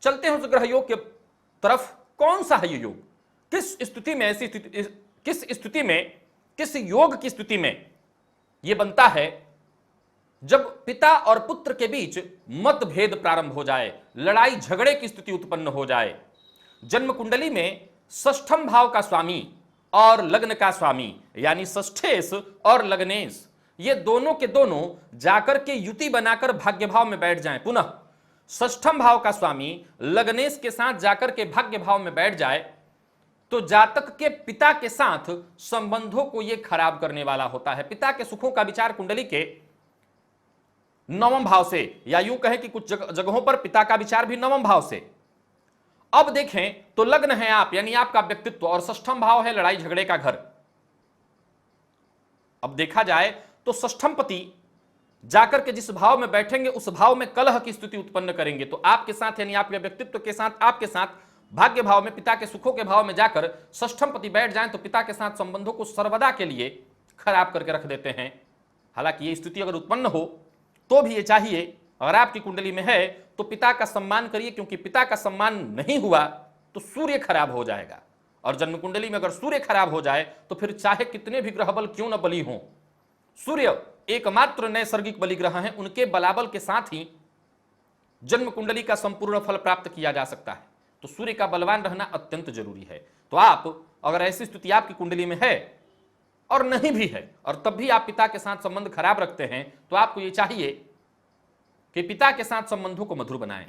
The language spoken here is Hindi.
चलते हैं उस ग्रह योग के तरफ। कौन सा है ये योग, किस स्थिति में ऐसी स्थिति, किस स्थिति में, किस योग की स्थिति में यह बनता है? जब पिता और पुत्र के बीच मतभेद प्रारंभ हो जाए, लड़ाई झगड़े की स्थिति उत्पन्न हो जाए। जन्म कुंडली में षष्ठम भाव का स्वामी और लग्न का स्वामी यानी षष्ठेश और लग्नेश, ये दोनों के दोनों जाकर के युति बनाकर भाग्य भाव में बैठ जाएं। पुनः षष्ठम भाव का स्वामी लग्नेश के साथ जाकर के भाग्य भाव में बैठ जाए तो जातक के पिता के साथ संबंधों को यह खराब करने वाला होता है। पिता के सुखों का विचार कुंडली के नवम भाव से, या यूं कहें कि कुछ जगहों पर पिता का विचार भी नवम भाव से। अब देखें तो लग्न है आप, यानी आपका व्यक्तित्व, और षष्ठम भाव है लड़ाई झगड़े का घर। अब देखा जाए तो षष्ठम पति जाकर के जिस भाव में बैठेंगे उस भाव में कलह की स्थिति उत्पन्न करेंगे। तो आपके साथ यानी आपके व्यक्तित्व के साथ, आपके साथ भाग्य भाव में, पिता के सुखों के भाव में जाकर षष्ठम पति बैठ जाएं तो पिता के साथ संबंधों को सर्वदा के लिए खराब करके रख देते हैं। हालांकि ये स्थिति अगर उत्पन्न हो तो भी ये चाहिए, अगर आपकी कुंडली में है तो पिता का सम्मान करिए, क्योंकि पिता का सम्मान नहीं हुआ तो सूर्य खराब हो जाएगा। और जन्म कुंडली में अगर सूर्य खराब हो जाए तो फिर चाहे कितने भी ग्रह बल क्यों न बली हों, सूर्य एकमात्र नैसर्गिक बलि ग्रह हैं, उनके बलाबल के साथ ही जन्म कुंडली का संपूर्ण फल प्राप्त किया जा सकता है। तो सूर्य का बलवान रहना अत्यंत जरूरी है। तो आप अगर ऐसी स्थिति आपकी कुंडली में है और नहीं भी है और तब भी आप पिता के साथ संबंध खराब रखते हैं तो आपको यह चाहिए कि पिता के साथ संबंधों को मधुर बनाएं।